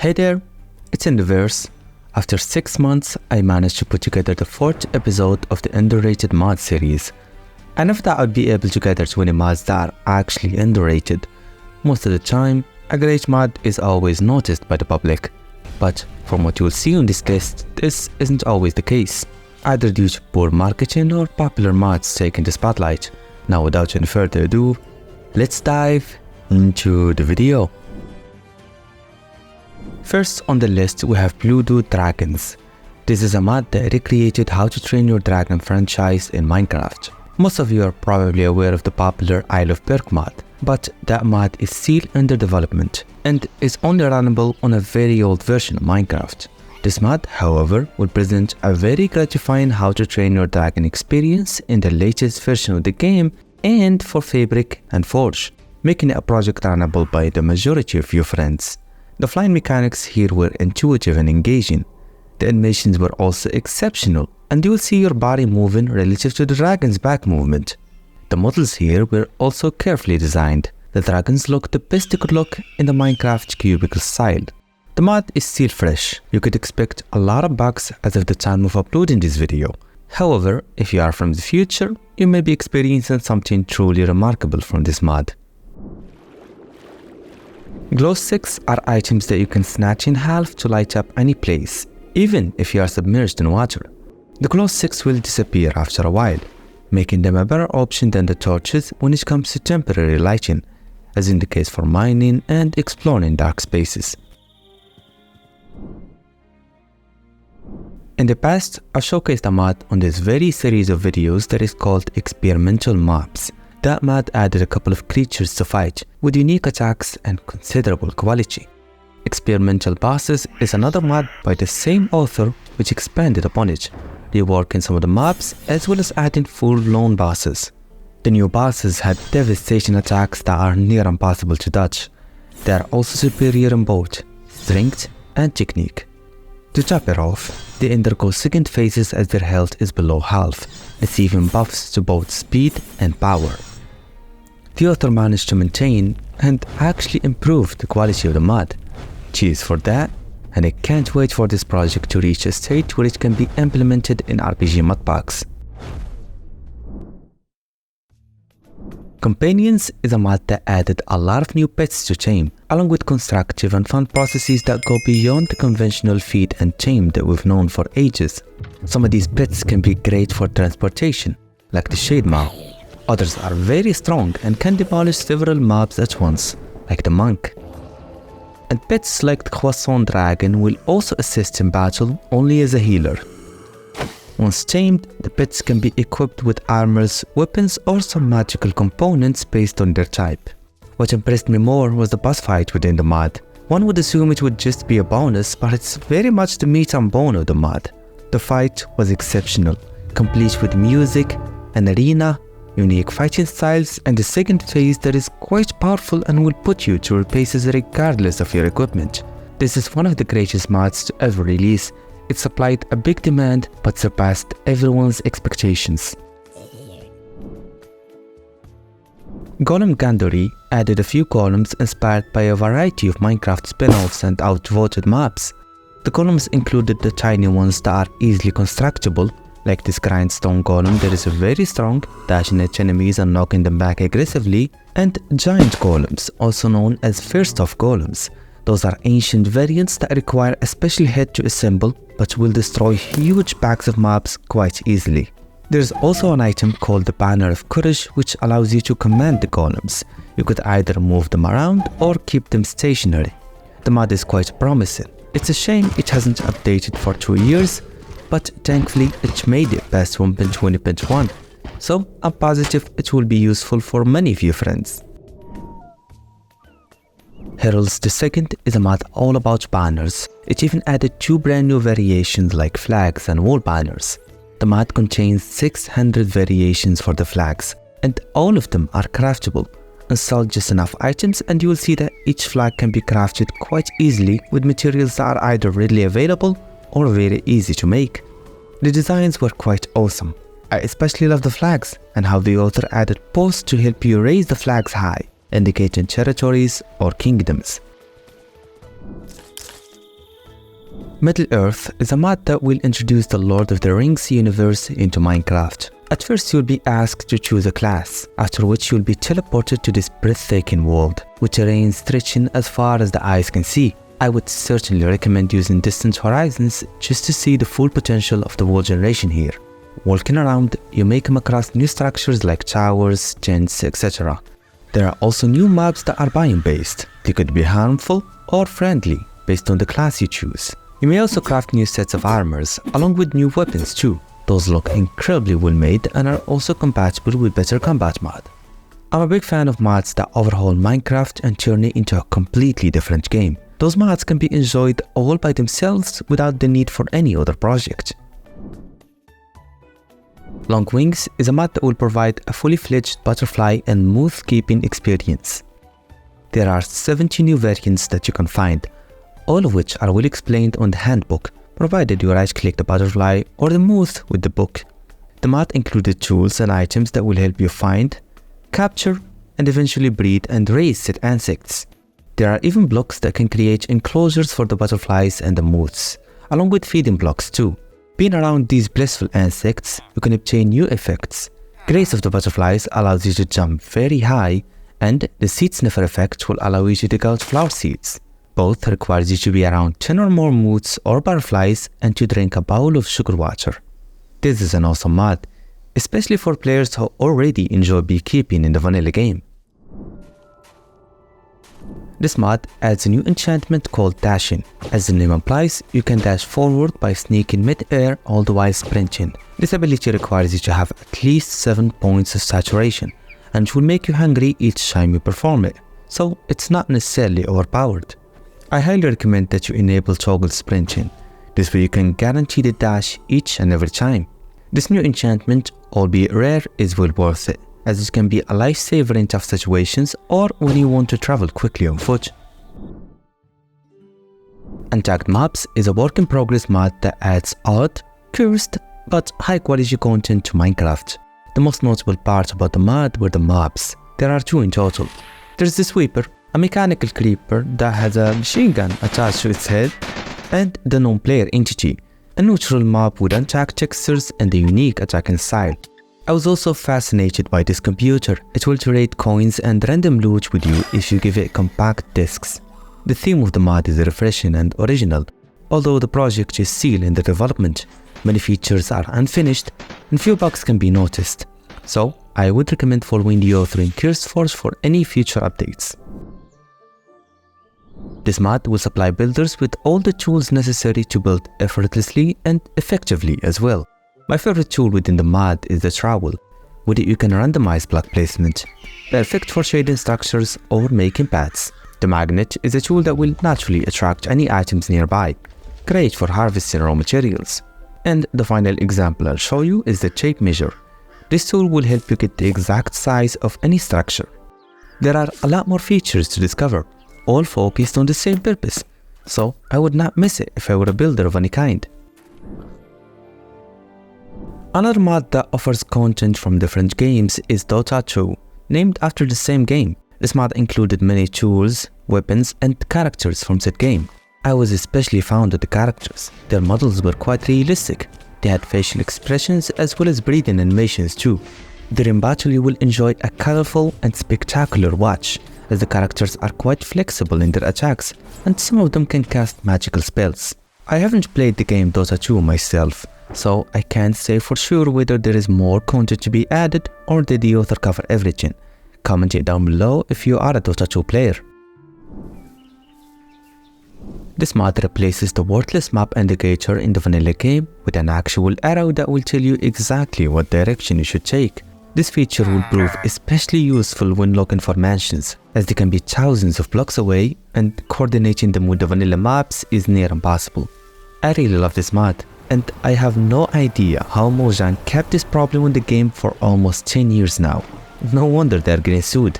Hey there, it's Enderverse. After 6 months, I managed to put together the 4th episode of the underrated mod series. I never thought I'd be able to gather 20 mods that are actually underrated. Most of the time, a great mod is always noticed by the public. But from what you'll see on this list, this isn't always the case, either due to poor marketing or popular mods taking the spotlight. Now without any further ado, let's dive into the video. First on the list we have Bluedude Dragons. This is a mod that recreated How to Train Your Dragon franchise in Minecraft. Most of you are probably aware of the popular Isle of Berk mod, but that mod is still under development and is only runnable on a very old version of Minecraft. This mod, however, will present a very gratifying How to Train Your Dragon experience in the latest version of the game and for Fabric and Forge, making it a project runnable by the majority of your friends. The flying mechanics here were intuitive and engaging. The animations were also exceptional, and you will see your body moving relative to the dragon's back movement. The models here were also carefully designed. The dragons look the best they could look in the Minecraft cubicle style. The mod is still fresh. You could expect a lot of bugs as of the time of uploading this video. However, if you are from the future, you may be experiencing something truly remarkable from this mod. Glow sticks are items that you can snatch in half to light up any place, even if you are submerged in water. The glow sticks will disappear after a while, making them a better option than the torches when it comes to temporary lighting, as in the case for mining and exploring dark spaces. In the past, I showcased a mod on this very series of videos that is called Experimental Mobs. That mod added a couple of creatures to fight with unique attacks and considerable quality. Experimental Bosses is another mod by the same author which expanded upon it, reworking some of the mobs as well as adding full-blown bosses. The new bosses had devastating attacks that are near impossible to dodge. They are also superior in both strength and technique. To top it off, they undergo second phases as their health is below half, receiving buffs to both speed and power. The author managed to maintain and actually improve the quality of the mod. Cheers for that, and I can't wait for this project to reach a state where it can be implemented in RPG modpacks. Companions is a mod that added a lot of new pets to tame, along with constructive and fun processes that go beyond the conventional feed and tame that we've known for ages. Some of these pets can be great for transportation, like the Shade Maw. Others are very strong and can demolish several mobs at once, like the Monk. And pets like the Croissant Dragon will also assist in battle only as a healer. Once tamed, the pets can be equipped with armors, weapons, or some magical components based on their type. What impressed me more was the boss fight within the mod. One would assume it would just be a bonus, but it's very much the meat and bone of the mod. The fight was exceptional, complete with music, an arena, unique fighting styles, and a second phase that is quite powerful and will put you through paces regardless of your equipment. This is one of the greatest mods to ever release. It supplied a big demand but surpassed everyone's expectations. Golem Dandori added a few golems inspired by a variety of Minecraft spin-offs and outvoted mobs. The golems included the tiny ones that are easily constructible, like this grindstone golem that is very strong, dashing at enemies and knocking them back aggressively, and giant golems, also known as first-off golems. Those are ancient variants that require a special head to assemble, but will destroy huge packs of mobs quite easily. There's also an item called the Banner of Courage, which allows you to command the golems. You could either move them around or keep them stationary. The mod is quite promising. It's a shame it hasn't updated for 2 years, but thankfully it made it past 1.20.1, so I'm positive it will be useful for many of your friends. Heralds II is a mod all about banners. It even added 2 brand new variations like flags and wall banners. The mod contains 600 variations for the flags, and all of them are craftable. Install just enough items and you will see that each flag can be crafted quite easily with materials that are either readily available or very easy to make. The designs were quite awesome. I especially love the flags and how the author added posts to help you raise the flags high, indicating territories or kingdoms. Middle-earth is a mod that will introduce the Lord of the Rings universe into Minecraft. At first you'll be asked to choose a class, after which you'll be teleported to this breathtaking world, with terrain stretching as far as the eyes can see. I would certainly recommend using Distant Horizons just to see the full potential of the world generation here. Walking around, you may come across new structures like towers, gents, etc. There are also new mobs that are biome based. They could be harmful or friendly, based on the class you choose. You may also craft new sets of armors, along with new weapons too. Those look incredibly well made and are also compatible with better combat mod. I'm a big fan of mods that overhaul Minecraft and turn it into a completely different game. Those mods can be enjoyed all by themselves without the need for any other project. Longwings is a mod that will provide a fully fledged butterfly and moth keeping experience. There are 70 new variants that you can find, all of which are well explained on the handbook, provided you right-click the butterfly or the moth with the book. The mod included tools and items that will help you find, capture, and eventually breed and raise said insects. There are even blocks that can create enclosures for the butterflies and the moths, along with feeding blocks too. Being around these blissful insects, you can obtain new effects. Grace of the butterflies allows you to jump very high, and the seed sniffer effect will allow you to dig out flower seeds. Both requires you to be around 10 or more moths or butterflies and to drink a bowl of sugar water. This is an awesome mod, especially for players who already enjoy beekeeping in the vanilla game. This mod adds a new enchantment called Dashing. As the name implies, you can dash forward by sneaking mid-air all the while sprinting. This ability requires you to have at least 7 points of saturation, and will make you hungry each time you perform it, so it's not necessarily overpowered. I highly recommend that you enable toggle sprinting. This way you can guarantee the dash each and every time. This new enchantment, albeit rare, is well worth it, as it can be a lifesaver in tough situations or when you want to travel quickly on foot. Untagged Mobs is a work-in-progress mod that adds odd, cursed, but high-quality content to Minecraft. The most notable part about the mod were the mobs. There are 2 in total. There's the Sweeper, a mechanical creeper that has a machine gun attached to its head, and the non-player entity, a neutral mob with untagged textures and a unique attacking style. I was also fascinated by this computer. It will trade coins and random loot with you if you give it compact discs. The theme of the mod is refreshing and original, although the project is still in the development. Many features are unfinished and few bugs can be noticed, so I would recommend following the author in CraftSense for any future updates. This mod will supply builders with all the tools necessary to build effortlessly and effectively as well. My favorite tool within the mod is the trowel. With it you can randomize block placement, perfect for shading structures or making paths. The magnet is a tool that will naturally attract any items nearby, great for harvesting raw materials. And the final example I'll show you is the tape measure. This tool will help you get the exact size of any structure. There are a lot more features to discover, all focused on the same purpose, so I would not miss it if I were a builder of any kind. Another mod that offers content from different games is Dota 2, named after the same game. This mod included many tools, weapons, and characters from said game. I was especially fond of the characters. Their models were quite realistic. They had facial expressions as well as breathing animations too. During battle you will enjoy a colorful and spectacular watch, as the characters are quite flexible in their attacks and some of them can cast magical spells. I haven't played the game Dota 2 myself, so I can't say for sure whether there is more content to be added or did the author cover everything. Comment it down below if you are a Dota 2 player. This mod replaces the worthless map indicator in the vanilla game with an actual arrow that will tell you exactly what direction you should take. This feature will prove especially useful when looking for mansions, as they can be thousands of blocks away and coordinating them with the vanilla maps is near impossible. I really love this mod, and I have no idea how Mojang kept this problem in the game for almost 10 years now. No wonder they're getting sued.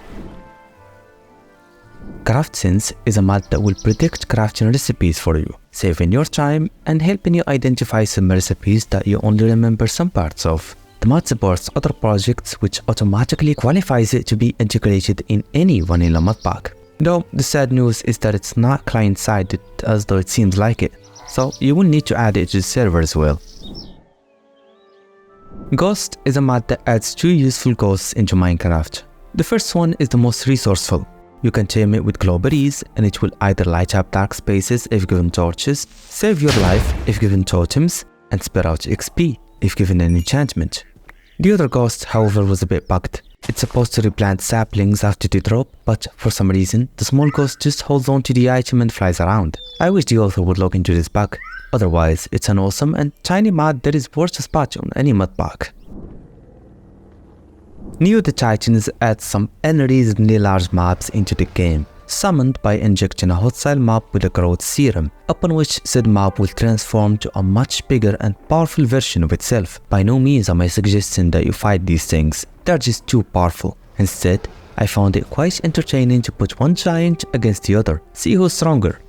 CraftSense is a mod that will predict crafting recipes for you, saving your time and helping you identify some recipes that you only remember some parts of. The mod supports other projects, which automatically qualifies it to be integrated in any vanilla mod pack. Though the sad news is that it's not client-sided, as though it seems like it. so you will need to add it to the server as well. Ghost is a mod that adds 2 useful ghosts into Minecraft. The first one is the most resourceful. You can tame it with glow berries and it will either light up dark spaces if given torches, save your life if given totems, and spit out XP if given an enchantment. The other ghost, however, was a bit bugged. It's supposed to replant saplings after they drop, but for some reason, the small ghost just holds on to the item and flies around. I wish the author would look into this bug. Otherwise, it's an awesome and tiny mod that is worth a spot on any mod pack. Neo the Titans adds some unreasonably large mobs into the game, summoned by injecting a hostile mob with a growth serum, upon which said mob will transform to a much bigger and powerful version of itself. By no means am I suggesting that you fight these things, they're just too powerful. Instead, I found it quite entertaining to put one giant against the other, see who's stronger.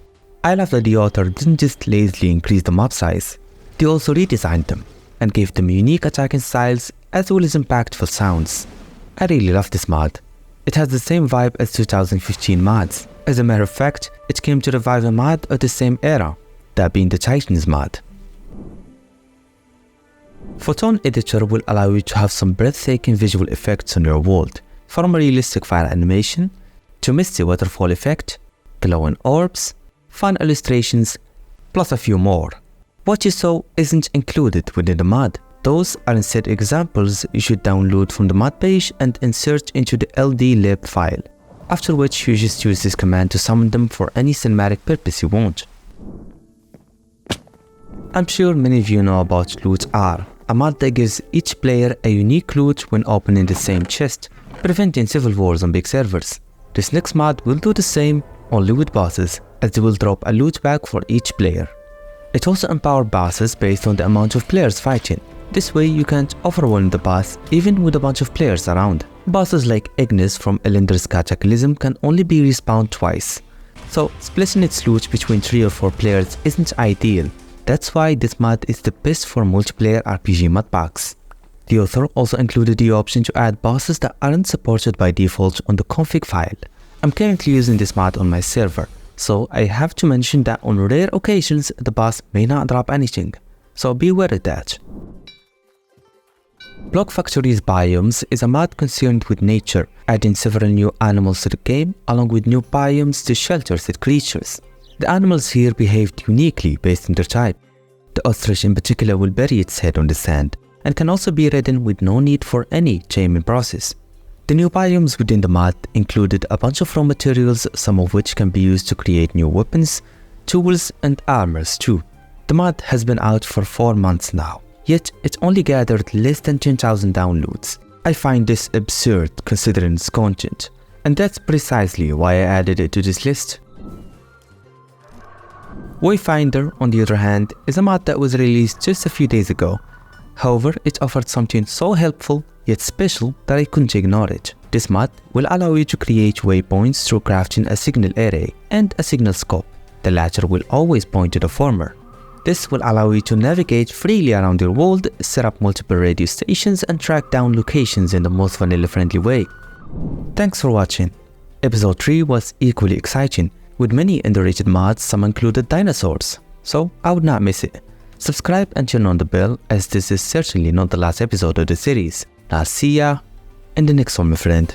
I love that the author didn't just lazily increase the mob size, they also redesigned them and gave them unique attacking styles as well as impactful sounds. I really love this mod. It has the same vibe as 2015 mods. As a matter of fact, it came to revive a mod of the same era, that being the Titans mod. Photon Editor will allow you to have some breathtaking visual effects on your world, from a realistic fire animation, to misty waterfall effect, glowing orbs, fun illustrations, plus a few more. What you saw isn't included within the mod. Those are instead examples you should download from the mod page and insert into the ld-lib file, after which you just use this command to summon them for any cinematic purpose you want. I'm sure many of you know about Loot R, a mod that gives each player a unique loot when opening the same chest, preventing civil wars on big servers. This next mod will do the same, only with bosses, as they will drop a loot bag for each player. It also empowers bosses based on the amount of players fighting. This way you can't overwhelm the boss even with a bunch of players around. Bosses like Ignis from Elender's Cataclysm can only be respawned twice, so splitting its loot between 3 or 4 players isn't ideal. That's why this mod is the best for multiplayer RPG mod packs. The author also included the option to add bosses that aren't supported by default on the config file. I'm currently using this mod on my server, so I have to mention that on rare occasions the boss may not drop anything, so be aware of that. Block Factory's Biomes is a mod concerned with nature, adding several new animals to the game along with new biomes to shelter said creatures. The animals here behaved uniquely based on their type. The ostrich in particular will bury its head on the sand and can also be ridden with no need for any taming process. The new biomes within the mod included a bunch of raw materials, some of which can be used to create new weapons, tools and armors too. The mod has been out for 4 months now, yet it only gathered less than 10,000 downloads. I find this absurd considering its content, and that's precisely why I added it to this list. Wayfinder, on the other hand, is a mod that was released just a few days ago. However, it offered something so helpful yet special that I couldn't ignore it. This mod will allow you to create waypoints through crafting a signal array and a signal scope. The latter will always point to the former. This will allow you to navigate freely around your world, set up multiple radio stations and track down locations in the most vanilla-friendly way. Thanks for watching. Episode 3 was equally exciting. With many underrated mods, some included Dinosaurs, so I would not miss it. Subscribe and turn on the bell, as this is certainly not the last episode of the series. I'll see ya in the next one, my friend.